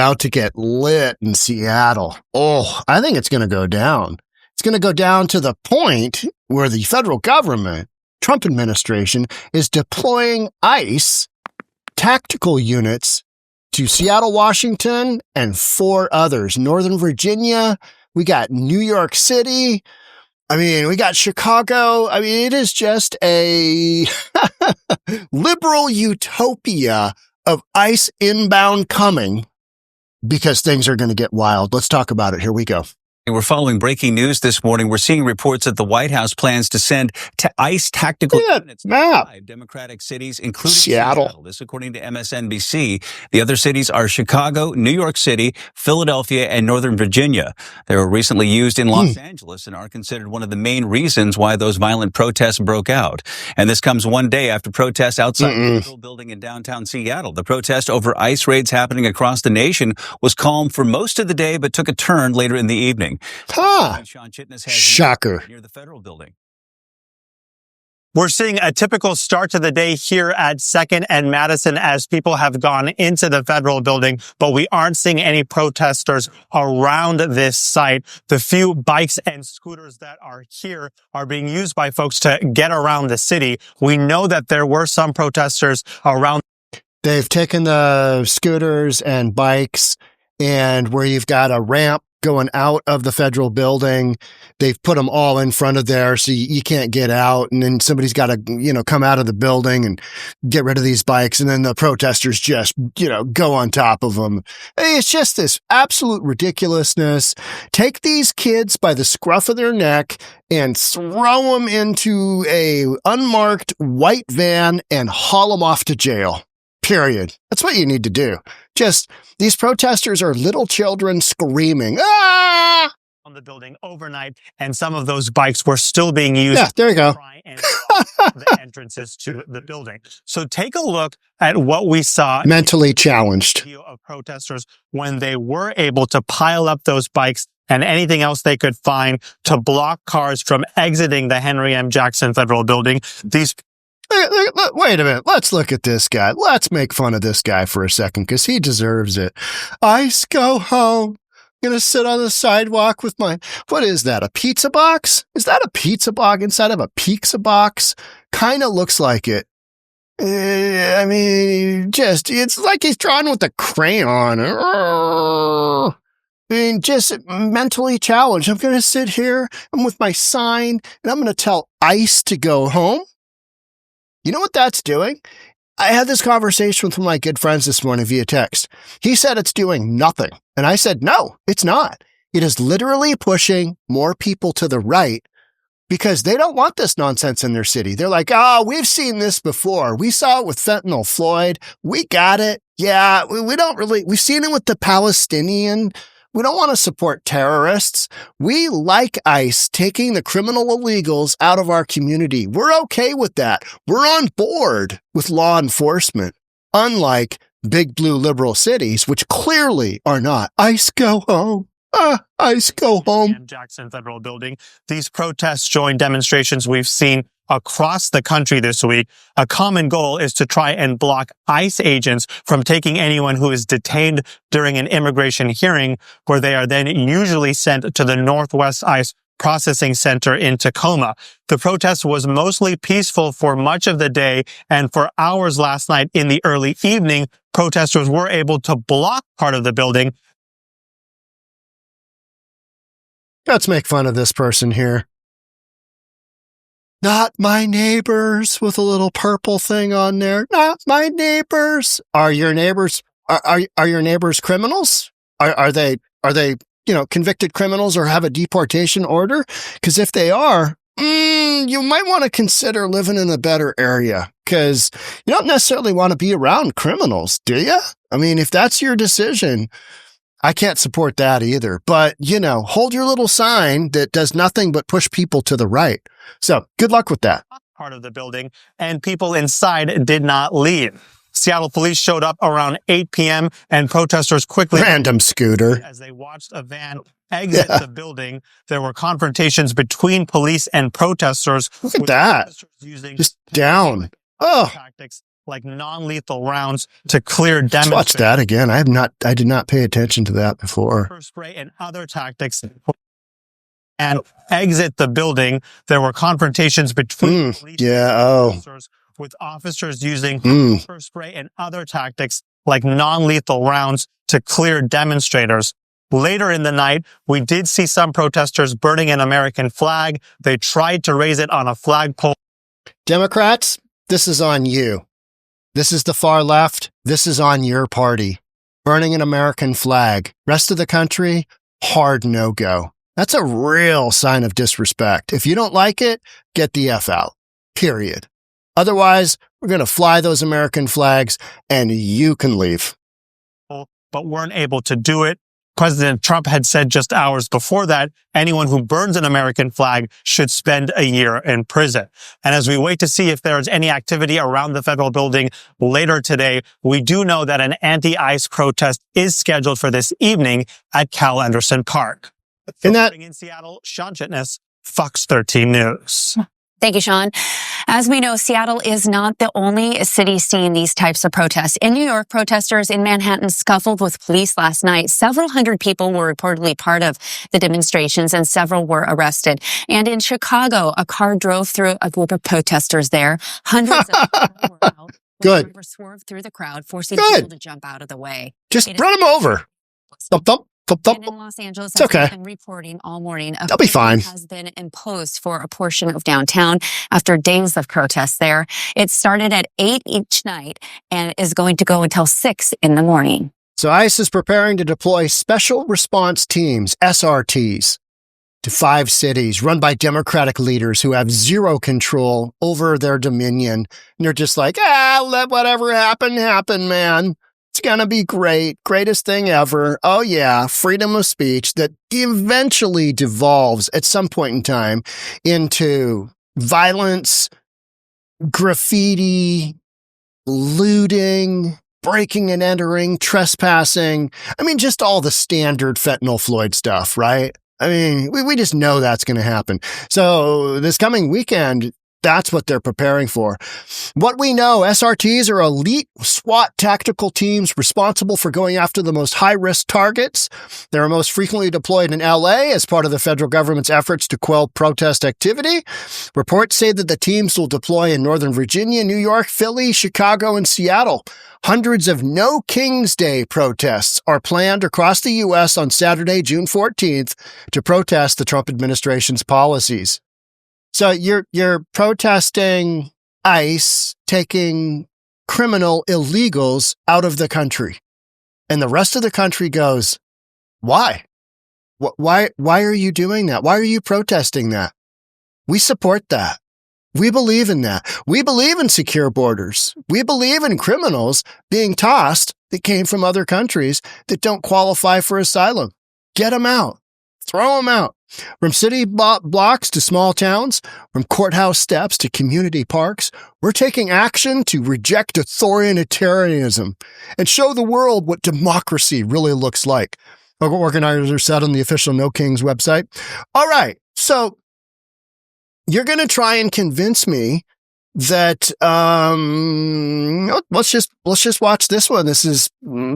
about to get lit in Seattle. Oh, I think it's going to go down. It's going to go down to the point where the federal government, Trump administration, is deploying ICE tactical units to Seattle, Washington, and 4 others. Northern Virginia, we got New York City. I mean, we got Chicago. I mean, it is just a liberal utopia of ICE inbound coming because things are going to get wild. Let's talk about it. Here we go. We're following breaking news this morning. We're seeing reports that the White House plans to send ICE tactical units to 5 Democratic cities, including Seattle. This according to MSNBC. The other cities are Chicago, New York City, Philadelphia, and Northern Virginia. They were recently used in Los Angeles and are considered one of the main reasons why those violent protests broke out. And this comes one day after protests outside the Capitol building in downtown Seattle. The protest over ICE raids happening across the nation was calm for most of the day, but took a turn later in the evening. Shocker. Near the federal building. We're seeing a typical start to the day here at 2nd and Madison as people have gone into the federal building, but we aren't seeing any protesters around this site. The few bikes and scooters that are here are being used by folks to get around the city. We know that there were some protesters around. They've taken the scooters and bikes, and where you've got a ramp going out of the federal building, they've put them all in front of there so you can't get out. And then somebody's got to, come out of the building and get rid of these bikes. And then the protesters just, go on top of them. It's just this absolute ridiculousness. Take these kids by the scruff of their neck and throw them into a unmarked white van and haul them off to jail. Period. That's what you need to do. Just, these protesters are little children screaming, ah! On the building overnight, and some of those bikes were still being used there you go. to try and block the entrances to the building. So take a look at what we saw. Mentally challenged. Of protesters when they were able to pile up those bikes and anything else they could find to block cars from exiting the Henry M. Jackson Federal Building. Wait a minute. Let's look at this guy. Let's make fun of this guy for a second because he deserves it. ICE, go home. I'm going to sit on the sidewalk with what is that? A pizza box? Is that a pizza box inside of a pizza box? Kind of looks like it. I mean, it's like he's drawn with a crayon. I mean, just mentally challenged. I'm going to sit here. I'm with my sign and I'm going to tell ICE to go home. You know what that's doing? I had this conversation with one of my good friends this morning via text. He said it's doing nothing. And I said, no, it's not. It is literally pushing more people to the right because they don't want this nonsense in their city. They're like, oh, we've seen this before. We saw it with fentanyl Floyd. We got it. Yeah, we've seen it with the Palestinian. We don't want to support terrorists. We like ICE taking the criminal illegals out of our community. We're okay with that. We're on board with law enforcement, unlike big blue liberal cities, which clearly are not. ICE, go home. ICE, go home. Jackson Federal Building. These protests join demonstrations we've seen across the country this week. A common goal is to try and block ICE agents from taking anyone who is detained during an immigration hearing, where they are then usually sent to the Northwest ICE Processing Center in Tacoma. The protest was mostly peaceful for much of the day, and for hours last night in the early evening, protesters were able to block part of the building. Let's make fun of this person here. Not my neighbors, with a little purple thing on there. Not my neighbors. Are your neighbors, are your neighbors criminals? Are they, convicted criminals or have a deportation order? Because if they are, you might want to consider living in a better area because you don't necessarily want to be around criminals, do you? I mean, if that's your decision, I can't support that either. But, hold your little sign that does nothing but push people to the right. So good luck with that. Part of the building, and people inside did not leave. Seattle police showed up around 8 p.m. and protesters quickly... Random scooter. As they watched a van exit the building, there were confrontations between police and protesters. Look at that. Just down. Oh. Tactics like non-lethal rounds to clear Let's demonstrators. watch that again. I did not pay attention to that before. Pepper spray and other tactics and exit the building. There were confrontations between police and officers, with officers using pepper spray and other tactics like non-lethal rounds to clear demonstrators. Later in the night, we did see some protesters burning an American flag. They tried to raise it on a flagpole. Democrats, this is on you. This is the far left. This is on your party. Burning an American flag. Rest of the country, hard no-go. That's a real sign of disrespect. If you don't like it, get the F out. Period. Otherwise, we're going to fly those American flags and you can leave. But weren't able to do it. President Trump had said just hours before that, anyone who burns an American flag should spend a year in prison. And as we wait to see if there's any activity around the federal building later today, we do know that an anti-ICE protest is scheduled for this evening at Cal Anderson Park. In Seattle, Sean Chitness, Fox 13 News. Thank you, Sean. As we know, Seattle is not the only city seeing these types of protests. In New York, protesters in Manhattan scuffled with police last night. Several hundred people were reportedly part of the demonstrations and several were arrested. And in Chicago, a car drove through a group of protesters there. Hundreds of people were out. Good. The driver swerved through the crowd, forcing people to jump out of the way. Just run them over. Thump, thump. And in Los Angeles, as we've been reporting all morning, they'll be fine. Has been imposed for a portion of downtown after days of protests there. It started at 8 each night and is going to go until 6 in the morning. So ICE is preparing to deploy special response teams, SRTs, to 5 cities run by Democratic leaders who have zero control over their dominion. And they're just like, let whatever happen, man. It's going to be great. Greatest thing ever. Oh, yeah. Freedom of speech that eventually devolves at some point in time into violence, graffiti, looting, breaking and entering, trespassing. I mean, just all the standard fentanyl Floyd stuff, right? I mean, we just know that's going to happen. So this coming weekend, that's what they're preparing for. What we know, SRTs are elite SWAT tactical teams responsible for going after the most high-risk targets. They are most frequently deployed in LA as part of the federal government's efforts to quell protest activity. Reports say that the teams will deploy in Northern Virginia, New York, Philly, Chicago, and Seattle. Hundreds of No King's Day protests are planned across the U.S. on Saturday, June 14th, to protest the Trump administration's policies. So you're protesting ICE taking criminal illegals out of the country. And the rest of the country goes, why? Why are you doing that? Why are you protesting that? We support that. We believe in that. We believe in secure borders. We believe in criminals being tossed that came from other countries that don't qualify for asylum. Get them out. Throw them out. From city blocks to small towns, from courthouse steps to community parks, we're taking action to reject authoritarianism and show the world what democracy really looks like. Organizers said on the official No Kings website. All right, so you're going to try and convince me that let's just watch this one. This is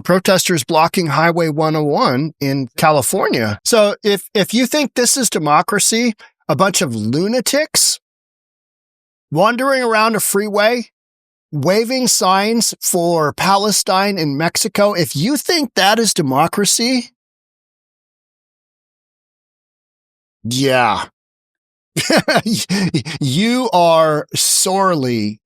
protesters blocking Highway 101 in California. So if you think this is democracy, a bunch of lunatics wandering around a freeway, waving signs for Palestine in Mexico, if you think that is democracy, yeah. You are sorely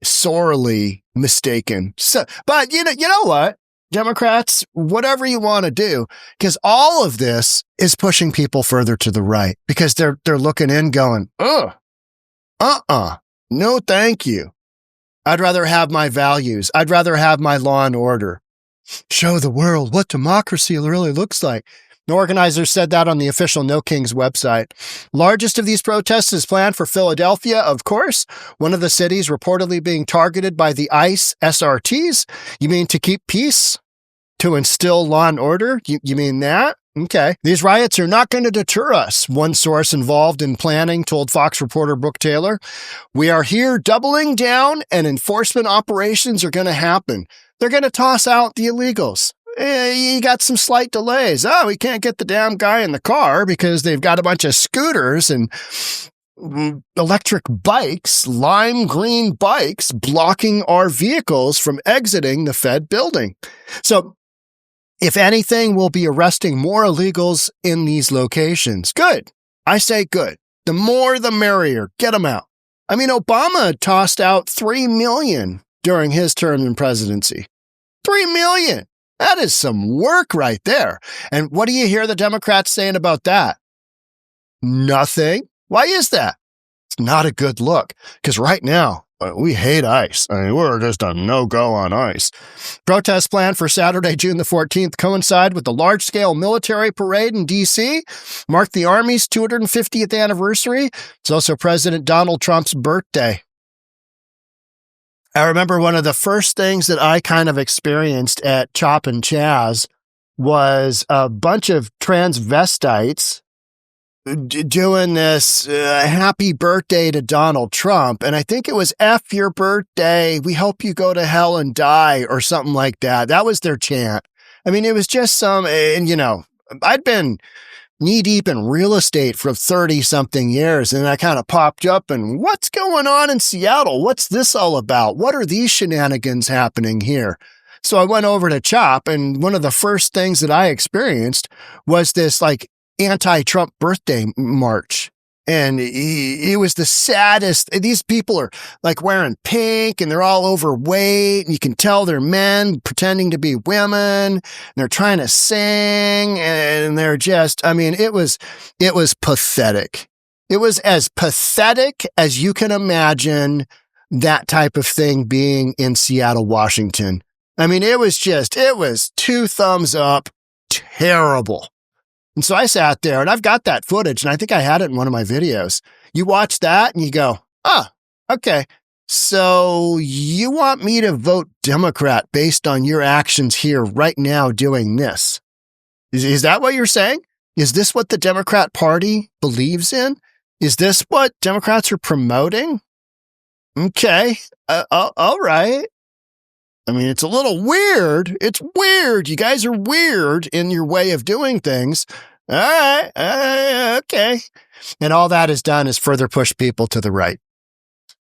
mistaken. So, but you know what, Democrats, whatever you want to do, because all of this is pushing people further to the right because they're looking in going, no, thank you. I'd rather have my values. I'd rather have my law and order. Show the world what democracy really looks like. The organizers said that on the official No Kings website. Largest of these protests is planned for Philadelphia, of course, one of the cities reportedly being targeted by the ICE SRTs. You mean to keep peace? To instill law and order? You mean that? Okay. These riots are not going to deter us, one source involved in planning told Fox reporter Brooke Taylor. We are here doubling down and enforcement operations are going to happen. They're going to toss out the illegals. You got some slight delays. Oh, we can't get the damn guy in the car because they've got a bunch of scooters and electric bikes, lime green bikes, blocking our vehicles from exiting the Fed building. So, if anything, we'll be arresting more illegals in these locations. Good. I say good. The more, the merrier. Get them out. I mean, Obama tossed out 3 million during his term in presidency. 3 million. That is some work right there. And what do you hear the Democrats saying about that? Nothing. Why is that? It's not a good look. Because right now, we hate ICE. I mean, we're just a no-go on ICE. Protests planned for Saturday, June the 14th, coincide with the large-scale military parade in D.C., mark the Army's 250th anniversary. It's also President Donald Trump's birthday. I remember one of the first things that I kind of experienced at Chop and Chaz was a bunch of transvestites doing this happy birthday to Donald Trump. And I think it was F your birthday. We hope you go to hell and die or something like that. That was their chant. I mean, it was just and I'd been knee deep in real estate for 30 something years. And I kind of popped up and what's going on in Seattle? What's this all about? What are these shenanigans happening here? So I went over to Chop, and one of the first things that I experienced was this anti-Trump birthday march. And it was the saddest. These people are wearing pink and they're all overweight. And you can tell they're men pretending to be women. And they're trying to sing and they're just, it was pathetic. It was as pathetic as you can imagine that type of thing being in Seattle, Washington. It was 2 thumbs up, terrible. And so I sat there, and I've got that footage, and I think I had it in one of my videos. You watch that, and you go, okay. So you want me to vote Democrat based on your actions here right now doing this? Is that what you're saying? Is this what the Democrat Party believes in? Is this what Democrats are promoting? Okay, all right. It's a little weird. It's weird. You guys are weird in your way of doing things. All right. Okay. And all that is done is further push people to the right.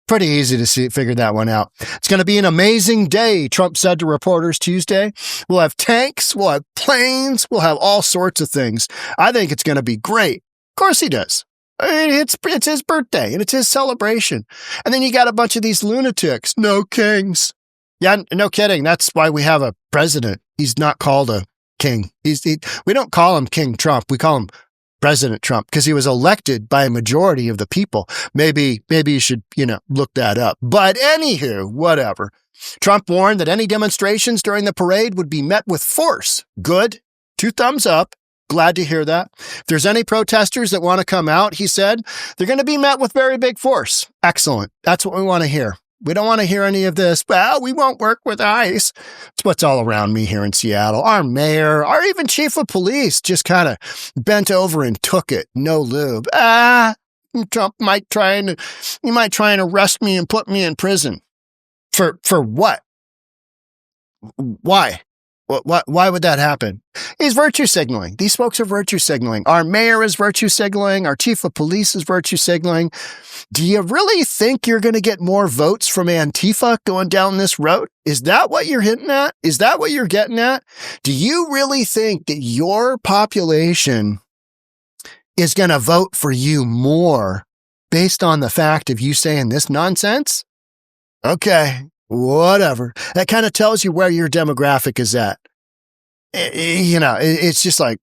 Pretty easy to figure that one out. It's going to be an amazing day, Trump said to reporters Tuesday. We'll have tanks. We'll have planes. We'll have all sorts of things. I think it's going to be great. Of course he does. It's his birthday and it's his celebration. And then you got a bunch of these lunatics. No kings. Yeah, no kidding. That's why we have a president. He's not called a king. We don't call him King Trump. We call him President Trump because he was elected by a majority of the people. Maybe you should, look that up. But anywho, whatever. Trump warned that any demonstrations during the parade would be met with force. Good. 2 thumbs up. Glad to hear that. If there's any protesters that want to come out, he said, they're going to be met with very big force. Excellent. That's what we want to hear. We don't want to hear any of this. Well, we won't work with ICE. It's what's all around me here in Seattle. Our mayor, our even chief of police just kind of bent over and took it. No lube. Trump might try and arrest me and put me in prison. For what? Why? Why would that happen? He's virtue signaling. These folks are virtue signaling. Our mayor is virtue signaling. Our chief of police is virtue signaling. Do you really think you're going to get more votes from Antifa going down this road? Is that what you're hinting at? Is that what you're getting at? Do you really think that your population is going to vote for you more based on the fact of you saying this nonsense? Okay. Whatever. That kind of tells you where your demographic is at. It's just like,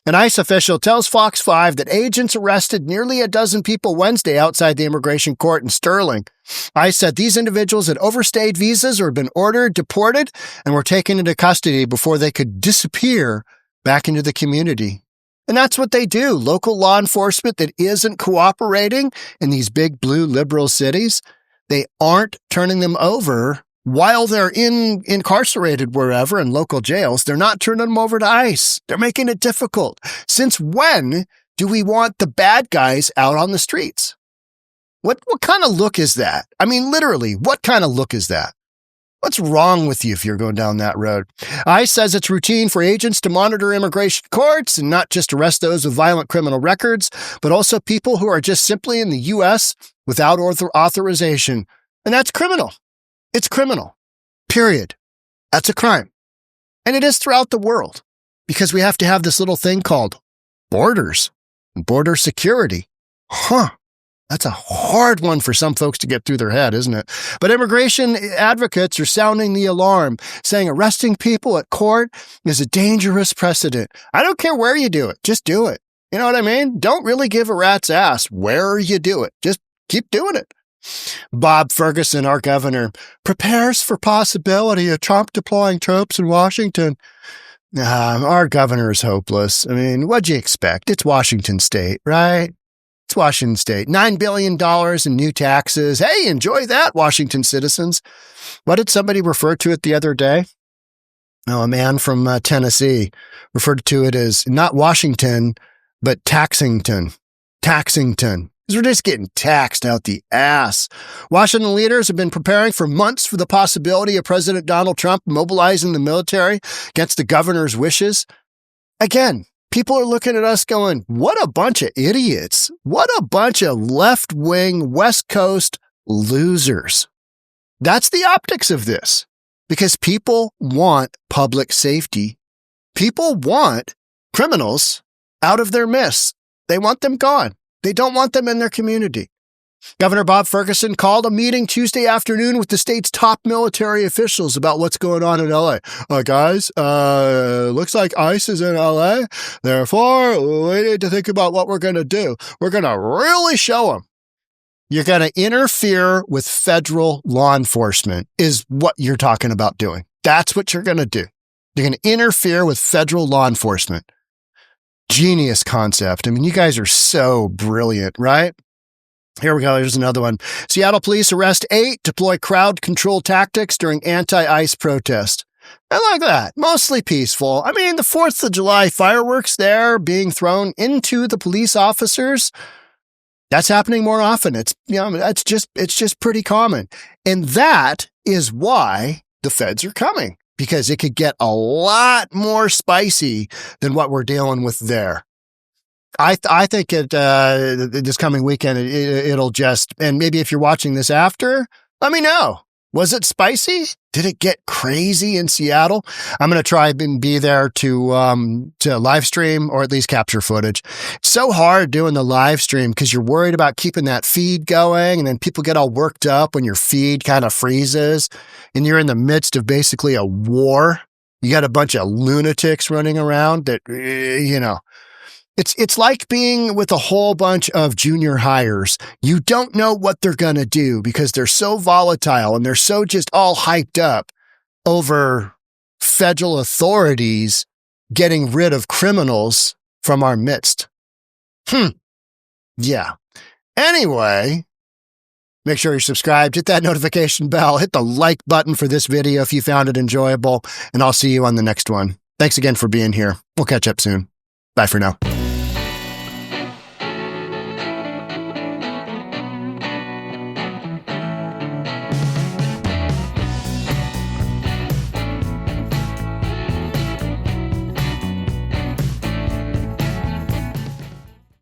An ICE official tells Fox 5 that agents arrested nearly a dozen people Wednesday outside the immigration court in Sterling. ICE said these individuals had overstayed visas or had been ordered deported and were taken into custody before they could disappear back into the community. And that's what they do. Local law enforcement that isn't cooperating in these big blue liberal cities, they aren't turning them over while they're incarcerated wherever in local jails, they're not turning them over to ICE. They're making it difficult. Since when do we want the bad guys out on the streets? What kind of look is that? I mean, literally, what kind of look is that? What's wrong with you if you're going down that road? ICE says it's routine for agents to monitor immigration courts and not just arrest those with violent criminal records, but also people who are just simply in the U.S. without authorization. And that's criminal. It's criminal. Period. That's a crime. And it is throughout the world because we have to have this little thing called borders, border security. That's a hard one for some folks to get through their head, isn't it? But immigration advocates are sounding the alarm, saying arresting people at court is a dangerous precedent. I don't care where you do it. Just do it. You know what I mean? Don't really give a rat's ass where you do it. Just keep doing it. Bob Ferguson, our governor, prepares for possibility of Trump deploying troops in Washington. Our governor is hopeless. I mean, what'd you expect? It's Washington State, right? It's Washington State. $9 billion in new taxes. Hey, enjoy that, Washington citizens. What did somebody refer to it the other day? Oh, a man from Tennessee referred to it as not Washington, but Taxington. Taxington. Because we're just getting taxed out the ass. Washington leaders have been preparing for months for the possibility of President Donald Trump mobilizing the military against the governor's wishes. Again, people are looking at us going, what a bunch of idiots. What a bunch of left-wing West Coast losers. That's the optics of this. Because people want public safety. People want criminals out of their midst. They want them gone. They don't want them in their community. Governor Bob Ferguson called a meeting Tuesday afternoon with the state's top military officials about what's going on in L.A. Guys, looks like ICE is in L.A. Therefore, we need to think about what we're going to do. We're going to really show them. You're going to interfere with federal law enforcement is what you're talking about doing. That's what you're going to do. You're going to interfere with federal law enforcement. Genius concept. I mean, you guys are so brilliant, right? Here we go. Here's another one. Seattle police arrest 8, deploy crowd control tactics during anti-ICE protest. I like that. Mostly peaceful. I mean, the 4th of July fireworks there being thrown into the police officers. That's happening more often. It's just pretty common. And that is why the feds are coming. Because it could get a lot more spicy than what we're dealing with there. I think this coming weekend, it'll just, and maybe if you're watching this after, let me know. Was it spicy? Did it get crazy in Seattle? I'm going to try and be there to live stream or at least capture footage. It's so hard doing the live stream because you're worried about keeping that feed going, and then people get all worked up when your feed kind of freezes and you're in the midst of basically a war. You got a bunch of lunatics running around that, It's like being with a whole bunch of junior hires. You don't know what they're going to do because they're so volatile and they're so just all hyped up over federal authorities getting rid of criminals from our midst. Yeah. Anyway, make sure you're subscribed, hit that notification bell, hit the like button for this video if you found it enjoyable, and I'll see you on the next one. Thanks again for being here. We'll catch up soon. Bye for now.